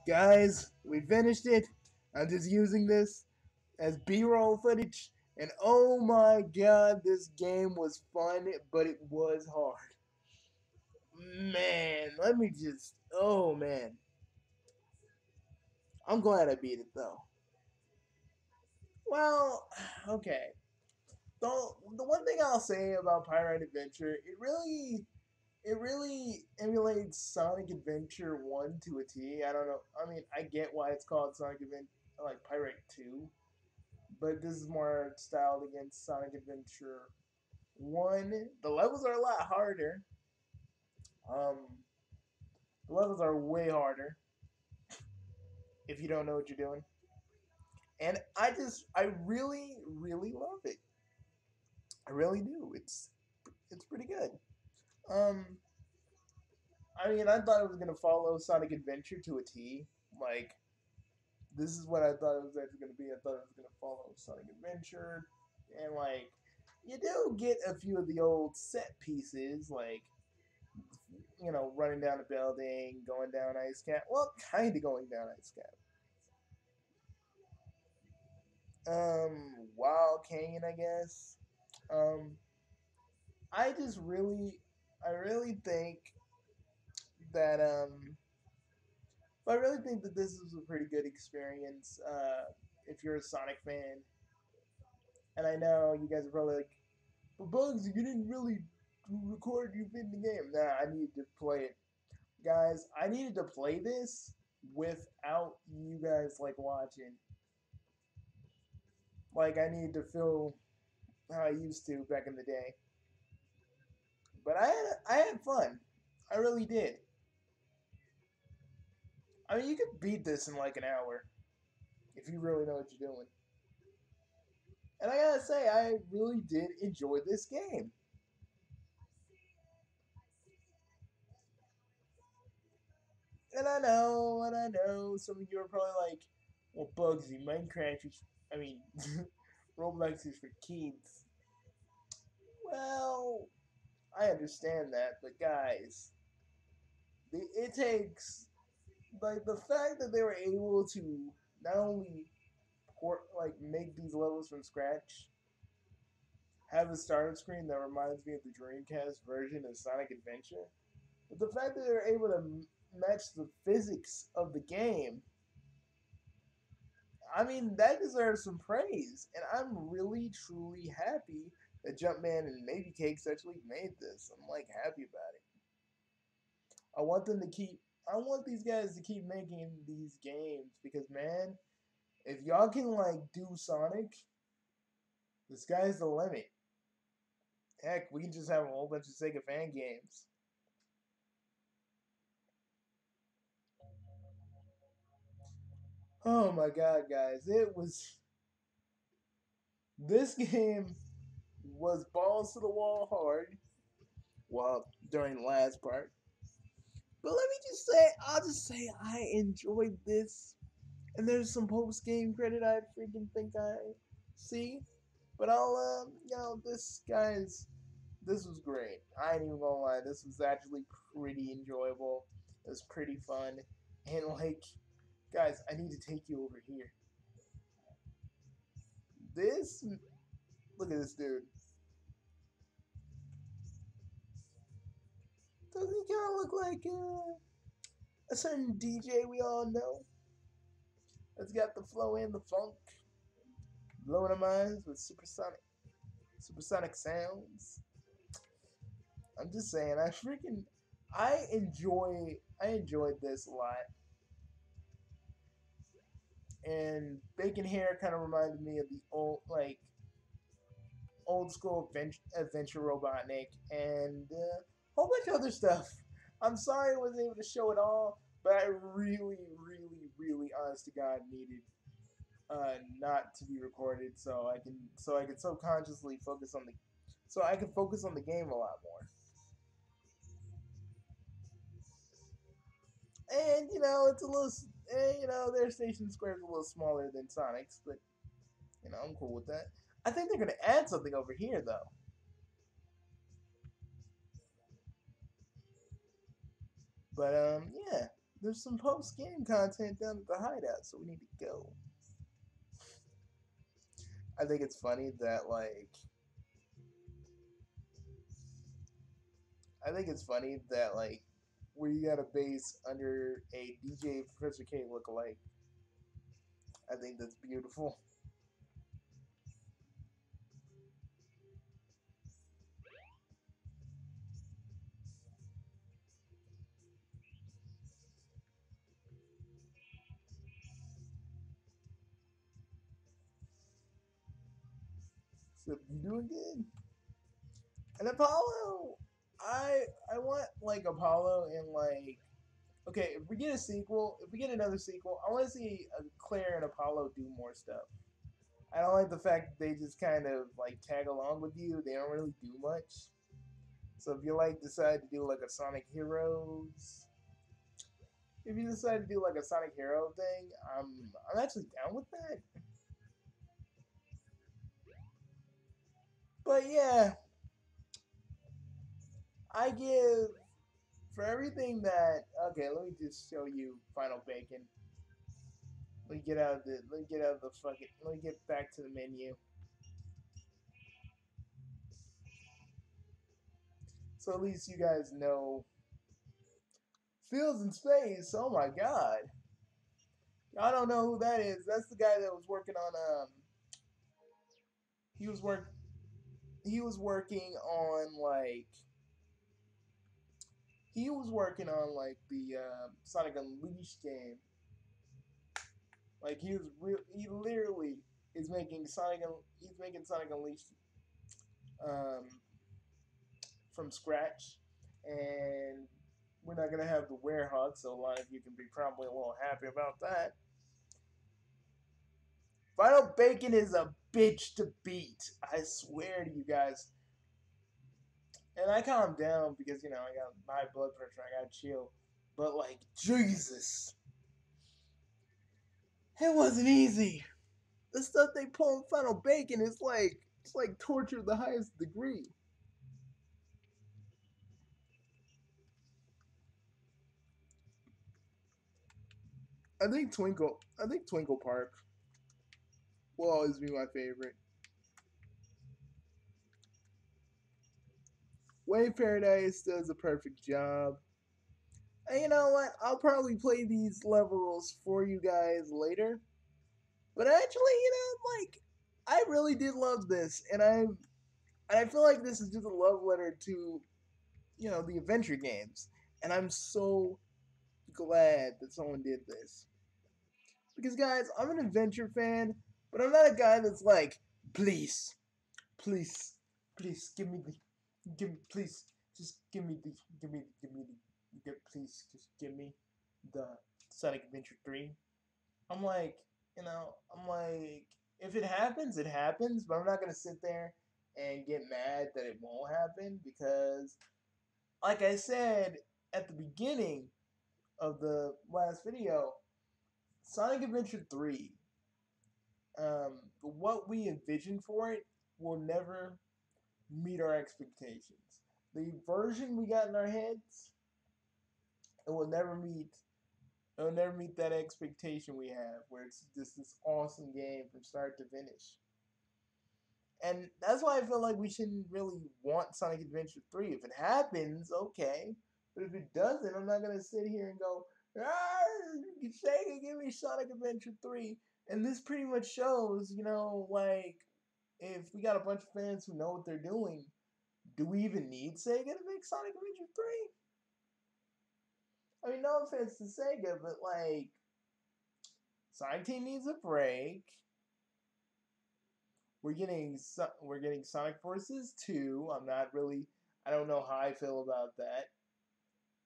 Guys, we finished it. I'm just using this as B-roll footage. And oh my god, this game was fun, but it was hard. Man, let me just. Oh man. I'm glad I beat it though. Well, okay. The one thing I'll say about Pyrite Adventure, it really emulates Sonic Adventure 1 to a T. I don't know. I mean, I get why it's called Sonic Adventure, like Pyrite 2, but this is more styled against Sonic Adventure 1. The levels are a lot harder. Um, the levels are way harder if you don't know what you're doing. And I really love it. I really do. It's pretty good. Um, I mean, I thought it was gonna follow Sonic Adventure to a T. Like, this is what I thought it was actually gonna be. I thought it was gonna follow Sonic Adventure, and like, you do get a few of the old set pieces, like running down a building, going down Ice Cap. Well, kind of going down Ice Cap. Wild Canyon, I guess. Um, I just really, I really think that I really think that this is a pretty good experience. If you're a Sonic fan, and I know you guys are probably like, "But Bugs, you didn't really record you in the game." Nah, I needed to play it, guys. I needed to play this without you guys like watching. Like I needed to feel how I used to back in the day. But I had fun. I really did. I mean, you could beat this in like an hour if you really know what you're doing. And I gotta say, I really did enjoy this game. And I know, some of you are probably like, well, Bugsy, Minecraft is, I mean, Roblox is for kids. Well, I understand that, but guys, it takes, like, the fact that they were able to not only make these levels from scratch, have a startup screen that reminds me of the Dreamcast version of Sonic Adventure, but the fact that they were able to match the physics of the game, I mean, that deserves some praise. And I'm really, truly happy that Jumpman and Maybe Cakes actually made this. I'm like happy about it. I want them to keep. I want these guys to keep making these games because man, if y'all can like do Sonic, the sky's the limit. Heck, we can just have a whole bunch of Sega fan games. Oh my god, guys, it was this game was balls to the wall hard. Well, during the last part. But let me just say, I'll just say I enjoyed this. And there's some post game credit I freaking think I see. But this was great. I ain't even gonna lie, this was actually pretty enjoyable. It was pretty fun. And like, guys, I need to take you over here. This, look at this dude. Doesn't he kind of look like a certain DJ we all know? That's got the flow and the funk, blowing our minds with supersonic sounds. I'm just saying, I enjoyed this a lot. And Baconhair kind of reminded me of the old school adventure Robotnik and a whole bunch of other stuff. I'm sorry I wasn't able to show it all, but I really, honest to God, needed not to be recorded so I can subconsciously focus on the so I can focus on the game a lot more. And it's a little, their station square is a little smaller than Sonic's, but I'm cool with that. I think they're gonna add something over here though. But yeah. There's some post-game content down at the hideout, so we need to go. I think it's funny that, like... I think it's funny that, like, where you got a base under a DJ Professor K lookalike. I think that's beautiful. So you doing good? And Apollo, I want like Apollo and like okay, if we get a sequel, if we get another sequel, I want to see Claire and Apollo do more stuff. I don't like the fact that they just kind of like tag along with you. They don't really do much. So if you like decide to do like a Sonic Heroes, if you decide to do like a Sonic Hero thing, I'm actually down with that. But yeah, I give for everything that okay, let me just show you Final Bacon. Let me get out of the fucking let me get back to the menu. So at least you guys know Fields in Space. Oh my god. I don't know who that is. That's the guy that was working on he was work he was working on like he was working on like the Sonic Unleashed game. Like he literally is making he's making Sonic Unleashed um from scratch, and we're not gonna have the Werehog, so a lot of you can be probably a little happy about that. Final Bacon is a bitch to beat. I swear to you guys. And I calmed down because I got high blood pressure. I got chill. But like Jesus, it wasn't easy. The stuff they pull in Final Bacon is like it's like torture of the highest degree. I think Twinkle Park will always be my favorite. Wave Paradise does a perfect job. And you know what? I'll probably play these levels for you guys later. But actually, like I really did love this, and I feel like this is just a love letter to the adventure games, and I'm so glad that someone did this because guys, I'm an adventure fan, but I'm not a guy that's like, please, please, please give me, please, just please, just give me the Sonic Adventure 3. I'm like, I'm like, if it happens, it happens, but I'm not gonna sit there and get mad that it won't happen because, like I said at the beginning of the last video, Sonic Adventure 3, what we envisioned for it will never meet our expectations. The version we got in our heads, it will never meet it'll never meet that expectation we have where it's just this awesome game from start to finish. And that's why I feel like we shouldn't really want Sonic Adventure 3. If it happens, okay. But if it doesn't, I'm not going to sit here and go, Sega, give me Sonic Adventure 3. And this pretty much shows, like, if we got a bunch of fans who know what they're doing, do we even need Sega to make Sonic Adventure 3? I mean, no offense to Sega, but, like, Sonic Team needs a break. We're getting Sonic Forces 2. I don't know how I feel about that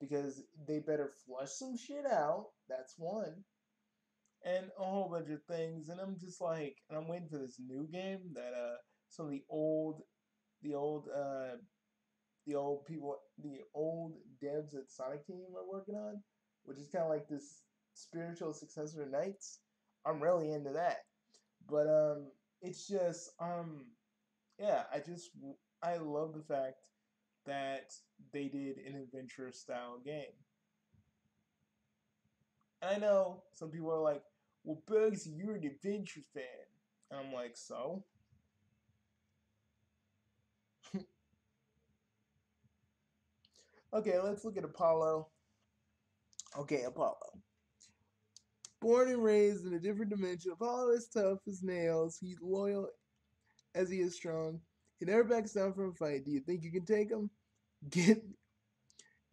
because they better flush some shit out. That's one. And a whole bunch of things, and I'm just like, and I'm waiting for this new game that some of the old the old people, the old devs at Sonic Team are working on, which is kind of like this spiritual successor to Knights. I'm really into that, but it's just yeah, I love the fact that they did an adventure style game. And I know some people are like, well, Bugsy, you're an adventure fan. And I'm like, so? Okay, let's look at Apollo. Okay, Apollo. Born and raised in a different dimension, Apollo is tough as nails. He's loyal as he is strong. He never backs down from a fight. Do you think you can take him? Get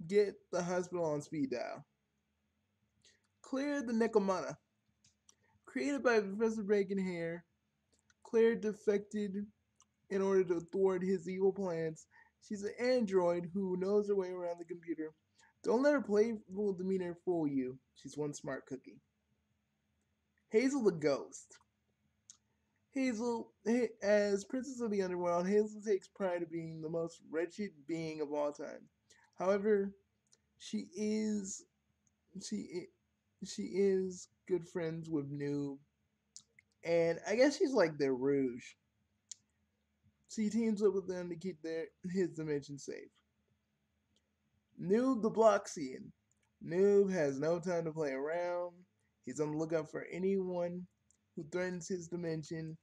get the hospital on speed dial. Clear the Nekomata. Created by Professor Baconhair, Claire defected in order to thwart his evil plans. She's an android who knows her way around the computer. Don't let her playful demeanor fool you. She's one smart cookie. Hazel the Ghost. Hazel, as Princess of the Underworld, Hazel takes pride in being the most wretched being of all time. However, she is she she is good friends with Noob, and I guess she's like their Rouge. She teams up with them to keep his dimension safe. Noob the Bloxian. Noob has no time to play around. He's on the lookout for anyone who threatens his dimension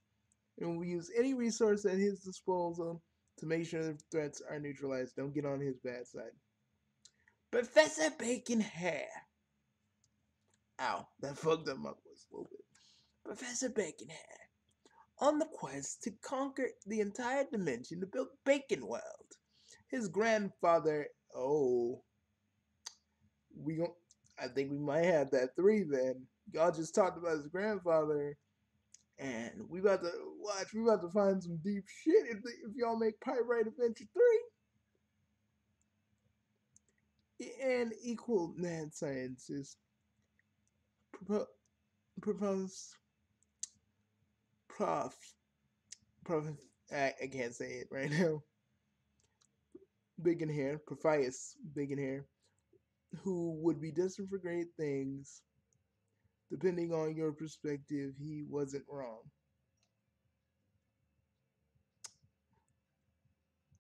and will use any resource at his disposal to make sure the threats are neutralized. Don't get on his bad side. Professor Baconhair. Ow, that fucked up my voice a little bit. Professor Baconhair. On the quest to conquer the entire dimension to build Bacon World. His grandfather, we gon' I think we might have that 3 then. Y'all just talked about his grandfather, and we about to find some deep shit if y'all make Pyrite Adventure 3. And equal mad scientist propose prof prof I can't say it right now. Big in hair, Prophius Big in hair, who would be destined for great things. Depending on your perspective, he wasn't wrong.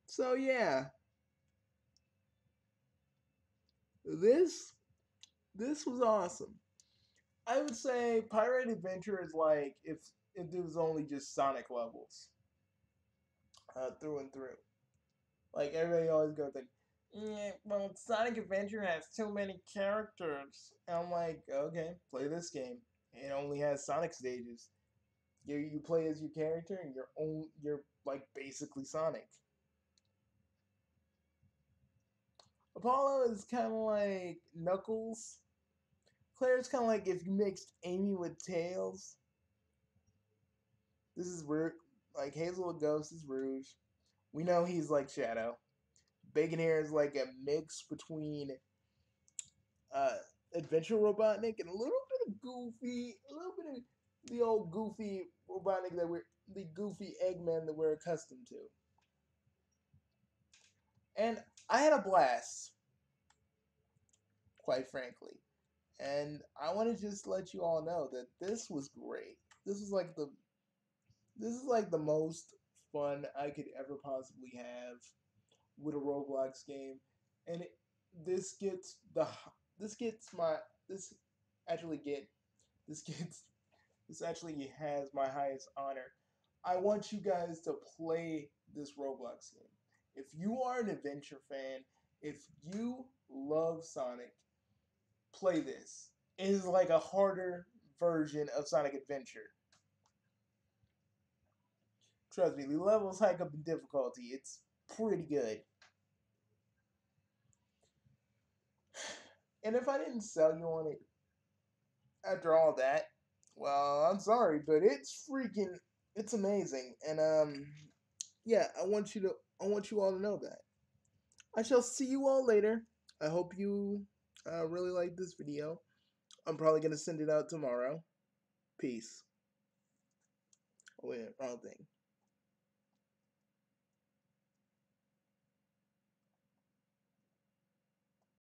So yeah, this this was awesome. I would say Pirate Adventure is like if it was only just Sonic levels, through and through. Like everybody always go think, yeah, well, Sonic Adventure has too many characters. And I'm like, okay, play this game. It only has Sonic stages. You play as your character, and you're like basically Sonic. Apollo is kind of like Knuckles. Claire's kind of like if you mixed Amy with Tails. This is like Hazel the Ghost is Rouge. We know he's like Shadow. Baconhair is like a mix between uh, Adventure Robotnik and a little bit of Goofy, a little bit of the old Goofy Robotnik the Goofy Eggman that we're accustomed to. And I had a blast, quite frankly. And I want to just let you all know that this was great. This is like the most fun I could ever possibly have with a Roblox game, and this gets the this gets my this actually get this gets this actually has my highest honor. I want you guys to play this Roblox game. If you are an adventure fan, if you love Sonic, play this. It is like a harder version of Sonic Adventure. Trust me, the levels hike up in difficulty. It's pretty good. And if I didn't sell you on it after all that, well, I'm sorry, but it's amazing. And yeah, I want you all to know that. I shall see you all later. I hope you really like this video. I'm probably gonna send it out tomorrow. Peace. Oh wait, wrong thing.